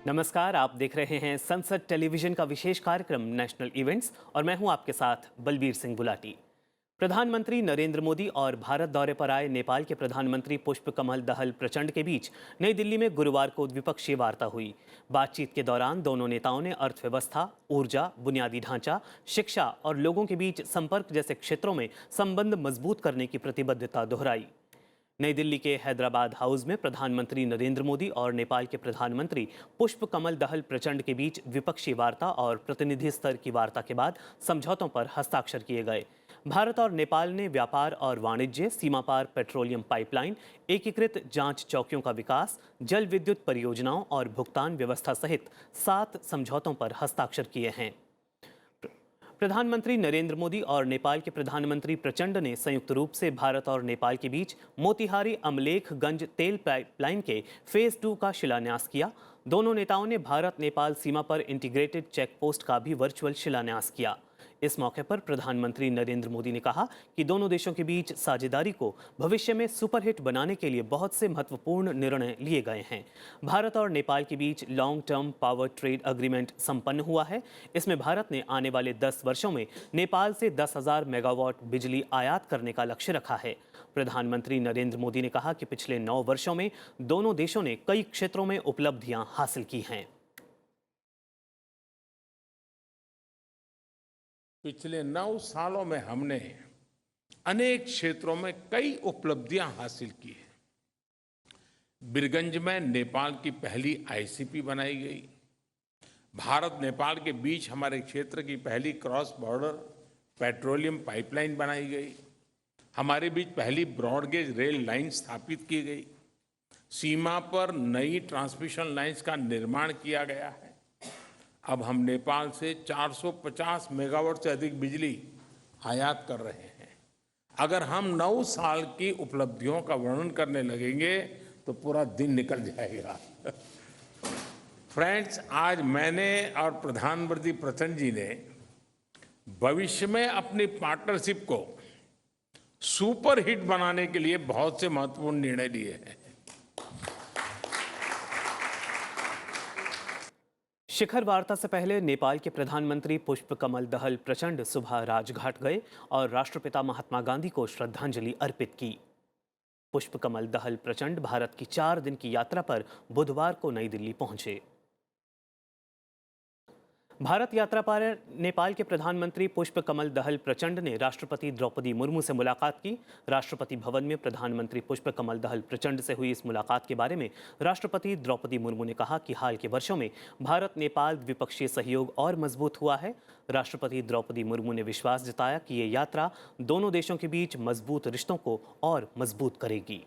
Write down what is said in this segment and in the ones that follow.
नमस्कार, आप देख रहे हैं संसद टेलीविजन का विशेष कार्यक्रम नेशनल इवेंट्स और मैं हूं आपके साथ बलबीर सिंह गुलाटी। प्रधानमंत्री नरेंद्र मोदी और भारत दौरे पर आए नेपाल के प्रधानमंत्री पुष्प कमल दहल प्रचंड के बीच नई दिल्ली में गुरुवार को द्विपक्षीय वार्ता हुई। बातचीत के दौरान दोनों नेताओं ने अर्थव्यवस्था, ऊर्जा, बुनियादी ढांचा, शिक्षा और लोगों के बीच संपर्क जैसे क्षेत्रों में संबंध मजबूत करने की प्रतिबद्धता दोहराई। नई दिल्ली के हैदराबाद हाउस में प्रधानमंत्री नरेंद्र मोदी और नेपाल के प्रधानमंत्री पुष्प कमल दहल प्रचंड के बीच द्विपक्षीय वार्ता और प्रतिनिधि स्तर की वार्ता के बाद समझौतों पर हस्ताक्षर किए गए। भारत और नेपाल ने व्यापार और वाणिज्य, सीमा पार पेट्रोलियम पाइपलाइन, एकीकृत जांच चौकियों का विकास, जल विद्युत परियोजनाओं और भुगतान व्यवस्था सहित 7 समझौतों पर हस्ताक्षर किए हैं। प्रधानमंत्री नरेंद्र मोदी और नेपाल के प्रधानमंत्री प्रचंड ने संयुक्त रूप से भारत और नेपाल के बीच मोतिहारी अमलेखगंज तेल पाइपलाइन के फेज 2 का शिलान्यास किया। दोनों नेताओं ने भारत नेपाल सीमा पर इंटीग्रेटेड चेक पोस्ट का भी वर्चुअल शिलान्यास किया। इस मौके पर प्रधानमंत्री नरेंद्र मोदी ने कहा कि दोनों देशों के बीच साझेदारी को भविष्य में सुपरहिट बनाने के लिए बहुत से महत्वपूर्ण निर्णय लिए गए हैं। भारत और नेपाल के बीच long term power trade agreement संपन्न हुआ है। इसमें भारत ने आने वाले 10 वर्षों में नेपाल से 10,000 मेगावाट बिजली आयात करने का लक्ष्य रखा है। प्रधानमंत्री नरेंद्र मोदी ने कहा कि पिछले 9 वर्षों में दोनों देशों ने कई क्षेत्रों में उपलब्धियां हासिल की हैं। पिछले 9 सालों में हमने अनेक क्षेत्रों में कई उपलब्धियां हासिल की हैं। बीरगंज में नेपाल की पहली आईसीपी बनाई गई। भारत नेपाल के बीच हमारे क्षेत्र की पहली क्रॉस बॉर्डर पेट्रोलियम पाइपलाइन बनाई गई। हमारे बीच पहली ब्रॉडगेज रेल लाइन स्थापित की गई। सीमा पर नई ट्रांसमिशन लाइंस का निर्माण किया गया है। अब हम नेपाल से 450 मेगावाट से अधिक बिजली आयात कर रहे हैं। अगर हम 9 साल की उपलब्धियों का वर्णन करने लगेंगे तो पूरा दिन निकल जाएगा। फ्रेंड्स, आज मैंने और प्रधानमंत्री प्रचंड जी ने भविष्य में अपनी पार्टनरशिप को सुपर हिट बनाने के लिए बहुत से महत्वपूर्ण निर्णय लिए हैं। शिखर वार्ता से पहले नेपाल के प्रधानमंत्री पुष्प कमल दहल प्रचंड सुबह राजघाट गए और राष्ट्रपिता महात्मा गांधी को श्रद्धांजलि अर्पित की। पुष्प कमल दहल प्रचंड भारत की 4 दिन की यात्रा पर बुधवार को नई दिल्ली पहुंचे। भारत यात्रा पर नेपाल के प्रधानमंत्री पुष्प कमल दहल प्रचंड ने राष्ट्रपति द्रौपदी मुर्मू से मुलाकात की। राष्ट्रपति भवन में प्रधानमंत्री पुष्प कमल दहल प्रचंड से हुई इस मुलाकात के बारे में राष्ट्रपति द्रौपदी मुर्मू ने कहा कि हाल के वर्षों में भारत नेपाल द्विपक्षीय सहयोग और मजबूत हुआ है। राष्ट्रपति द्रौपदी मुर्मू ने विश्वास जताया कि ये यात्रा दोनों देशों के बीच मजबूत रिश्तों को और मजबूत करेगी।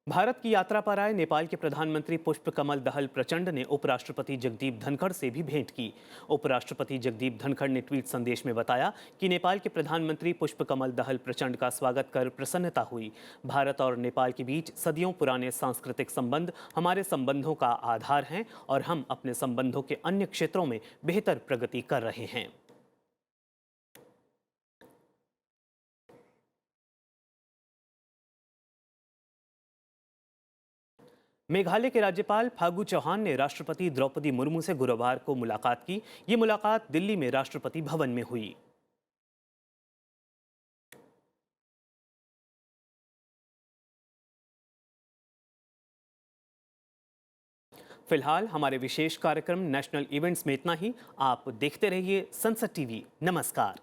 भारत की यात्रा पर आए नेपाल के प्रधानमंत्री पुष्प कमल दहल प्रचंड ने उपराष्ट्रपति जगदीप धनखड़ से भी भेंट की। उपराष्ट्रपति जगदीप धनखड़ ने ट्वीट संदेश में बताया कि नेपाल के प्रधानमंत्री पुष्प कमल दहल प्रचंड का स्वागत कर प्रसन्नता हुई। भारत और नेपाल के बीच सदियों पुराने सांस्कृतिक संबंध हमारे संबंधों का आधार हैं और हम अपने संबंधों के अन्य क्षेत्रों में बेहतर प्रगति कर रहे हैं। मेघालय के राज्यपाल फागू चौहान ने राष्ट्रपति द्रौपदी मुर्मू से गुरुवार को मुलाकात की। ये मुलाकात दिल्ली में राष्ट्रपति भवन में हुई। फिलहाल हमारे विशेष कार्यक्रम नेशनल इवेंट्स में इतना ही। आप देखते रहिए संसद टीवी। नमस्कार।